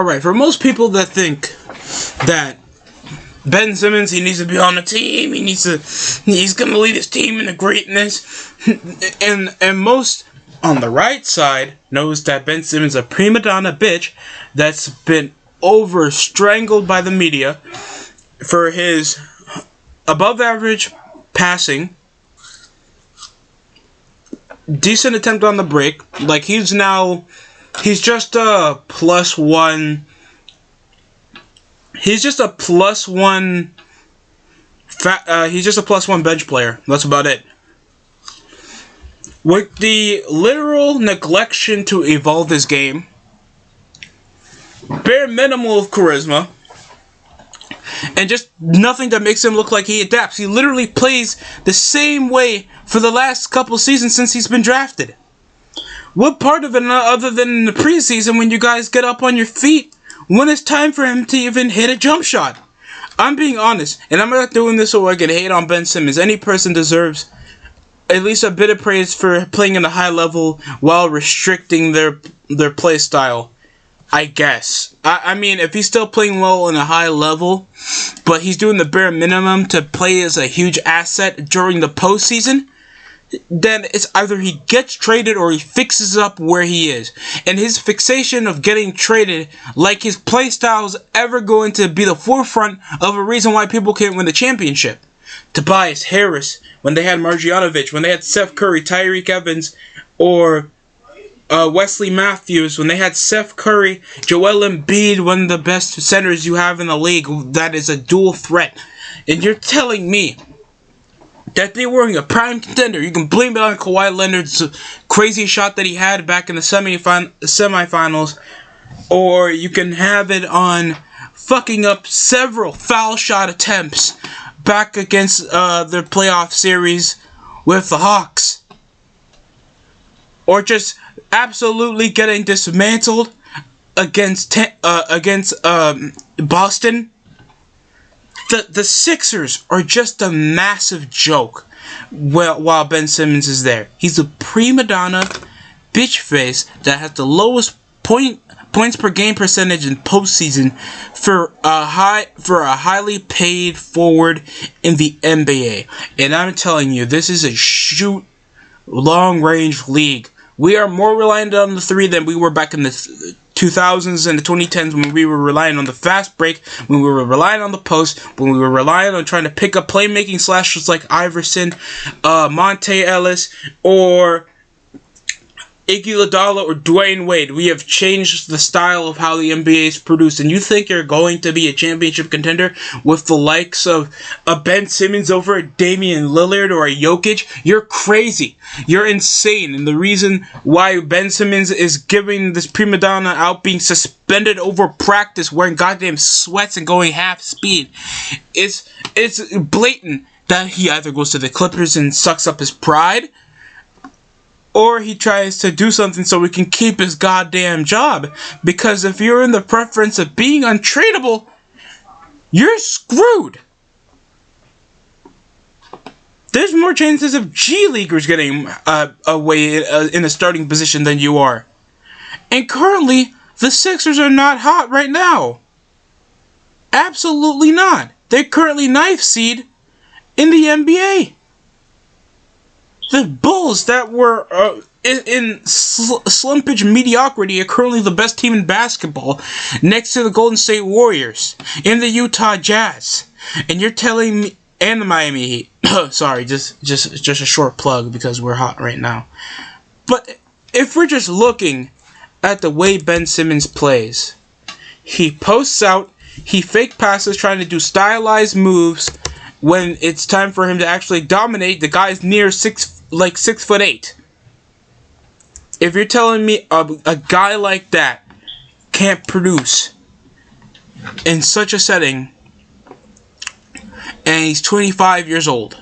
Alright, for most people that think that Ben Simmons, he needs to be on the team, he's gonna lead his team into greatness, and most on the right side knows that Ben Simmons is a prima donna bitch that's been over-strangled by the media for his above-average passing, decent attempt on the break. Like, he's just a plus one. He's just a plus one. He's just a plus one bench player. That's about it. With the literal neglection to evolve his game, bare minimal of charisma, and just nothing that makes him look like he adapts. He literally plays the same way for the last couple seasons since he's been drafted. What part of it, other than in the preseason, when you guys get up on your feet when it's time for him to even hit a jump shot? I'm being honest, and I'm not doing this so I can hate on Ben Simmons. Any person deserves at least a bit of praise for playing at a high level while restricting their play style, I guess. I mean, if he's still playing well in a high level, but he's doing the bare minimum to play as a huge asset during the postseason, then it's either he gets traded or he fixes up where he is. And his fixation of getting traded, like his play style is ever going to be the forefront of a reason why people can't win the championship. Tobias Harris, when they had Marjanovic, when they had Seth Curry, Tyreek Evans, or Wesley Matthews, when they had Seth Curry, Joel Embiid, one of the best centers you have in the league, that is a dual threat. And you're telling me that they were in a prime contender. You can blame it on Kawhi Leonard's crazy shot that he had back in the semifinals, or you can have it on fucking up several foul shot attempts back against their playoff series with the Hawks, or just absolutely getting dismantled against Boston. The Sixers are just a massive joke while Ben Simmons is there. He's a prima donna bitch face that has the lowest points per game percentage in postseason for a highly paid forward in the NBA. And I'm telling you, this is a shoot long range league. We are more reliant on the three than we were back in the 2000s and the 2010s, when we were relying on the fast break, when we were relying on the post, when we were relying on trying to pick up playmaking slashers like Iverson, Monte Ellis, or Iguodala or Dwayne Wade. We have changed the style of how the NBA is produced, and you think you're going to be a championship contender with the likes of a Ben Simmons over a Damian Lillard or a Jokic? You're crazy. You're insane. And the reason why Ben Simmons is giving this prima donna out being suspended over practice, wearing goddamn sweats and going half speed, it's blatant that he either goes to the Clippers and sucks up his pride, or he tries to do something so he can keep his goddamn job. Because if you're in the preference of being untradeable, you're screwed. There's more chances of G-Leaguers getting away in a starting position than you are. And currently, the Sixers are not hot right now. Absolutely not. They're currently 9th seed in the NBA. The Bulls that were in slumpage mediocrity are currently the best team in basketball, next to the Golden State Warriors and the Utah Jazz. And you're telling me, and the Miami Heat. Sorry, just a short plug because we're hot right now. But if we're just looking at the way Ben Simmons plays, he posts out, he fake passes trying to do stylized moves. When it's time for him to actually dominate, the guy's near 6'8". If you're telling me a guy like that can't produce in such a setting, and he's 25 years old,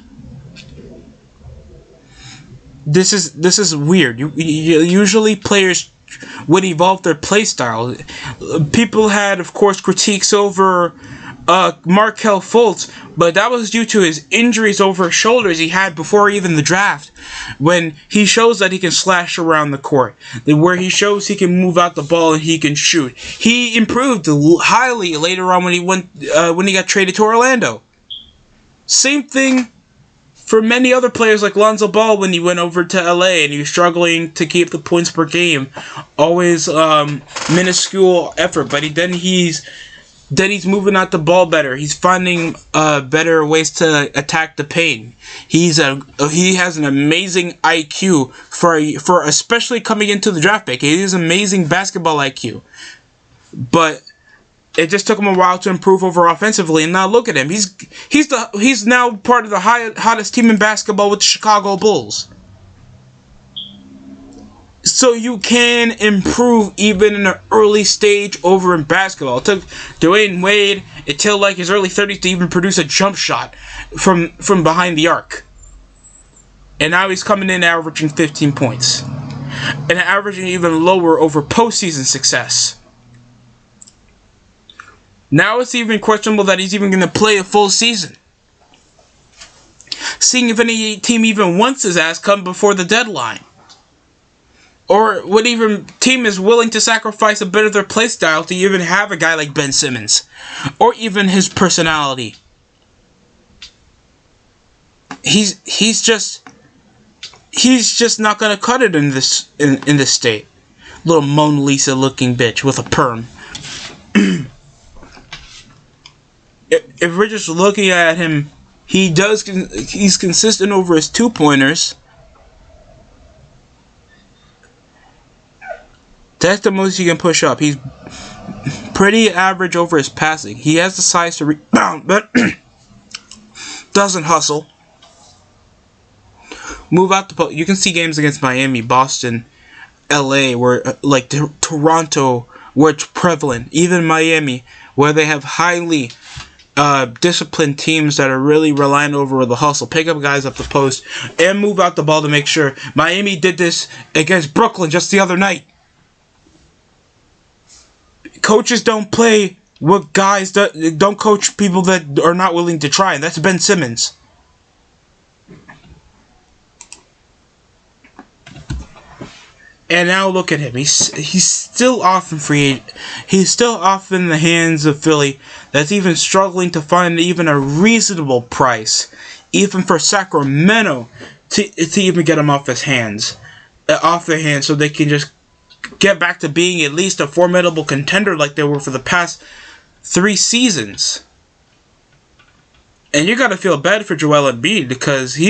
this is weird. Usually players would evolve their play style. People had, of course, critiques over Markelle Fultz, but that was due to his injuries over his shoulders he had before even the draft, when he shows that he can slash around the court, where he shows he can move out the ball and he can shoot. He improved highly later on when he got traded to Orlando. Same thing for many other players like Lonzo Ball when he went over to LA and he was struggling to keep the points per game. Always minuscule effort, but then he's moving out the ball better. He's finding better ways to attack the paint. He has an amazing IQ for especially coming into the draft pick. He has amazing basketball IQ, but it just took him a while to improve over offensively. And now look at him. He's now part of the hottest team in basketball with the Chicago Bulls. So you can improve even in an early stage over in basketball. It took Dwayne Wade until like his early 30s to even produce a jump shot from behind the arc. And now he's coming in averaging 15 points. And averaging even lower over postseason success. Now it's even questionable that he's even going to play a full season. Seeing if any team even wants his ass come before the deadline. Or what even team is willing to sacrifice a bit of their play style to even have a guy like Ben Simmons. Or even his personality. He's just not going to cut it in this state. Little Mona Lisa looking bitch with a perm. If we're just looking at him, he's consistent over his 2-pointers. That's the most he can push up. He's pretty average over his passing. He has the size to rebound, but doesn't hustle. Move out the post. You can see games against Miami, Boston, LA, where like Toronto, where it's prevalent. Even Miami, where they have highly disciplined teams that are really relying over the hustle, pick up guys up the post, and move out the ball to make sure. Miami did this against Brooklyn just the other night. Coaches don't play with guys that don't coach people that are not willing to try, and that's Ben Simmons. And now look at him. He's still off in free. He's still off in the hands of Philly. That's even struggling to find even a reasonable price, even for Sacramento, to even get him off their hands, so they can just get back to being at least a formidable contender like they were for the past 3 seasons. And you gotta feel bad for Joel Embiid because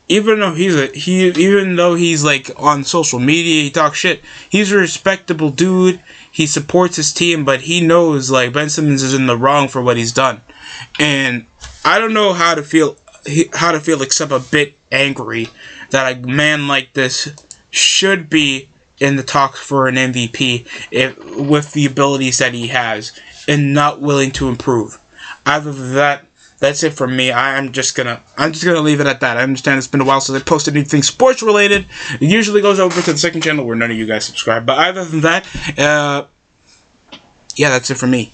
even though he's like on social media, he talks shit. He's a respectable dude. He supports his team, but he knows like Ben Simmons is in the wrong for what he's done. And I don't know how to feel except a bit angry that a man like this should be in the talks for an MVP with the abilities that he has and not willing to improve. Other than that, that's it from me. I'm just gonna leave it at that. I understand it's been a while since I posted anything sports related. It usually goes over to the second channel where none of you guys subscribe. But other than that, yeah, that's it from me.